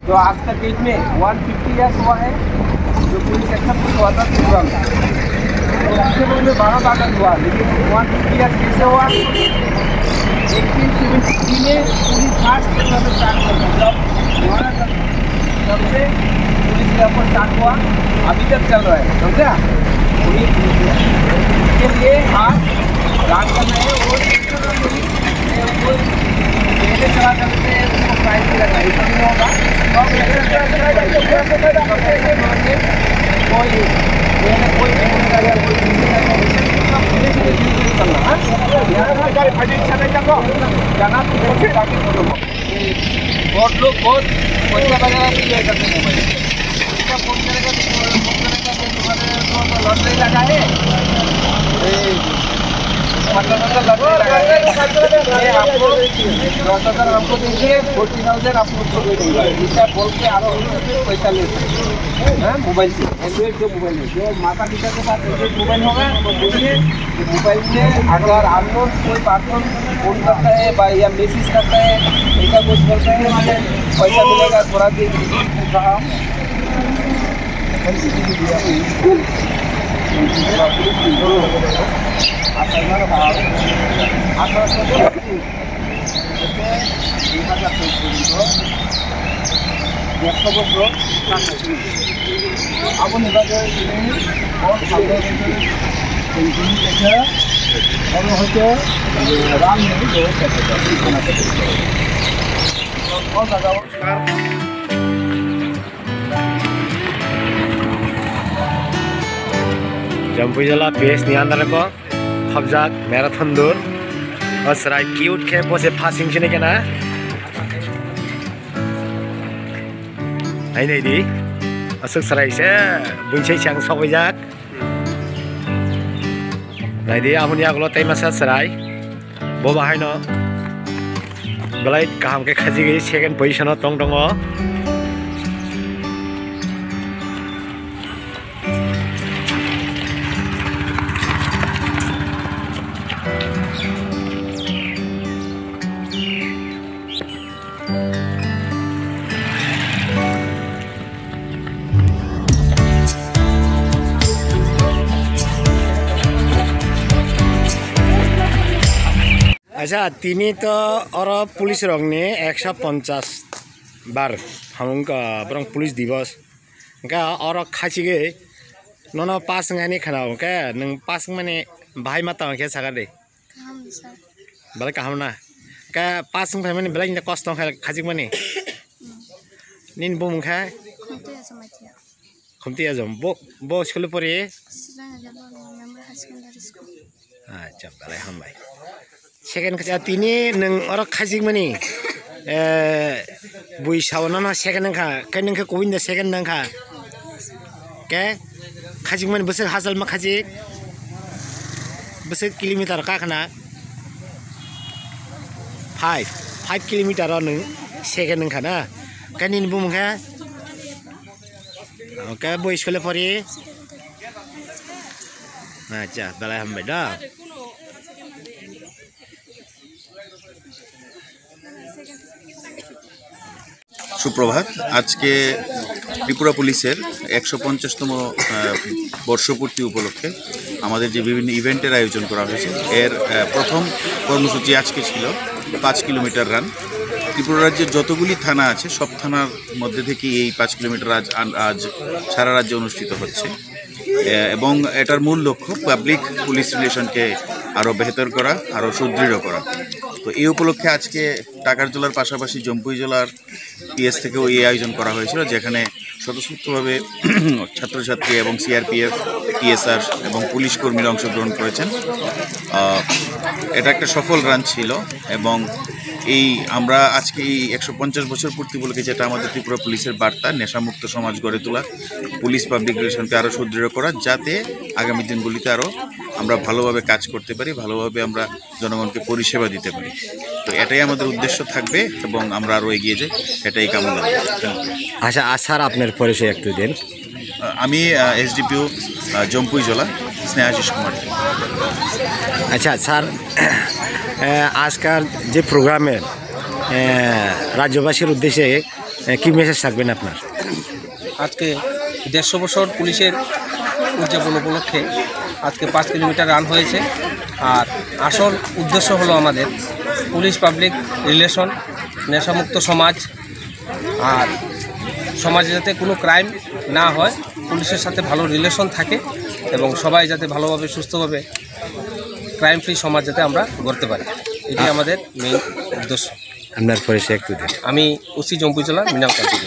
तो आज का डेट में 150 ईयर्स हुआ है जो पुलिस एक्सेप्ट हुआ था त्रिपुरा में। तो उसके बाद में 12 बार हुआ, लेकिन 150 ईयर्स कैसे हुआ? 1873 में पुलिस फास्ट स्टार्ट करता जब से पुलिस यहाँ पर स्टार्ट हुआ, अभी तक चल रहा है, समझा? वही पुलिस है। इसके लिए आप रात करना है वो पहले चला करते हैं, उसको प्राइस भी लगाए, ऐसा नहीं होगा। बहुत लोग बहुत पैसा वगैरह भी ले करते हैं मोबाइल। इसका फोन करेगा तो तुम्हारे लॉटरी लगा है, मतलब आपको 10,000 आपको देंगे, 40,000 आपको इसका बोल के आप पैसा ले सकते हैं मोबाइल से। एंड्रॉइड जो मोबाइल है, जो माता पिता के पास एंड्रॉइड मोबाइल होगा तो देखिए मोबाइल में अगर अननोन कोई पर्सन फोन करता है या मैसेज करता है, ऐसा कुछ करता है, पैसा मिलेगा। थोड़ा देर रहा अब जम्पुई जिला पेस नियंत्रण को खबजाक मैराथन दूर और सराय क्यूट के पोसे फासिंग चुने के ना नहीं दी असुक सराय से बुंचे चांग सौजाक नहीं दी आमुनी आगलो तय मसा सराय बो बाहाय न बलाई काम के खजी गई सेकंड पोजीशन तंग दङ अच्छा तिनी तो और पुलिस रंगने 150 बार हम बरं पुलिस दिवस का और खाची गए नोन पास गाने खाना का नंग पास माने भाई माता क्या सगा दे बल कहम ना का पास भाई माने बल कष्ट खाची माने निन बुम खा खमती आजम बो स्कूल पढ़े अच्छा बल हम भाई सेकेंड खाचा तिनी नंग और खाजिक मनी बुई सावना ना सेकेंड नंखा कई नंखा कोविन द सेकेंड नंखा के खाजिक मनी बस हासल मा खाजिक बस किलोमीटर का खाना 5 किलोमीटर और नंग सेकेंड नंखा ना कई निन बुम खा ओके बुई स्कूल पढ़ी अच्छा बला हम बेटा সুপ্রভাত। আজকে ত্রিপুরা পুলিশের 150তম বর্ষপূর্তি উপলক্ষে আমাদের যে বিভিন্ন ইভেন্টের আয়োজন করা হয়েছে এর প্রথম কর্মসূচি আজকে ছিল 5 কিলোমিটার রান। ত্রিপুরা রাজ্যের যতগুলি থানা আছে সব থানার মধ্যে থেকে এই 5 কিলোমিটার আজ সারা রাজ্যে অনুষ্ঠিত হচ্ছে এবং এটার মূল লক্ষ্য পাবলিক পুলিশ রিলেশনকে আরও বেহতর করা, আরও সুদৃঢ় করা। তো এই উপলক্ষে আজকে টাকার জেলার পাশাপাশি জম্পুই জেলার পিএস থেকেও এই আয়োজন করা হয়েছিল, যেখানে স্বতঃস্ফূর্তভাবে ছাত্রছাত্রী এবং সিআরপিএফ, টিএসআর এবং পুলিশ কর্মীরা অংশগ্রহণ করেছেন। এটা একটা সফল রান ছিল এবং আমরা আজকে এই 150 বছর পূর্তি উপলক্ষে যেটা আমাদের ত্রিপুরা পুলিশের বার্তা, নেশামুক্ত সমাজ গড়ে তোলা, পুলিশ পাবলিক রিলেশনকে আরও সুদৃঢ় করা, যাতে আগামী দিনগুলিতে আরও আমরা ভালোভাবে কাজ করতে পারি, ভালোভাবে আমরা জনগণকে পরিষেবা দিতে পারি। তো এটাই আমাদের উদ্দেশ্য থাকবে এবং আমরা আরও এগিয়ে যাই, এটাই কামনা। আচ্ছা স্যার আপনার পরিচয় একটু দেন। আমি এসডিপিও জম্পুই জেলা স্নেহাশিস কুমার। अच्छा सर आजकल जो प्रोग्राम है राज्यवासी उद्देश्य কি মেসেজ থাকবেন আপনার? আজকে 150 বছর পুলিশের উদযাপন উপলক্ষে আজকে 5 কিলোমিটার রান হয়েছে। আর আসল উদ্দেশ্য হলো আমাদের পুলিশ পাবলিক রিলেশন, নেশামুক্ত সমাজ, আর সমাজে যাতে কোনো ক্রাইম না হয়, পুলিশের সাথে ভালো রিলেশন থাকে এবং সবাই যাতে ভালোভাবে সুস্থভাবে ক্রাইম ফ্রি সমাজ যাতে আমরা গড়তে পারি, এটাই আমাদের মেইন উদ্দেশ্য। আপনার পরিচয় একটু দিন। আমি ওসি জম্পুজলা মৃণাল কান্তি।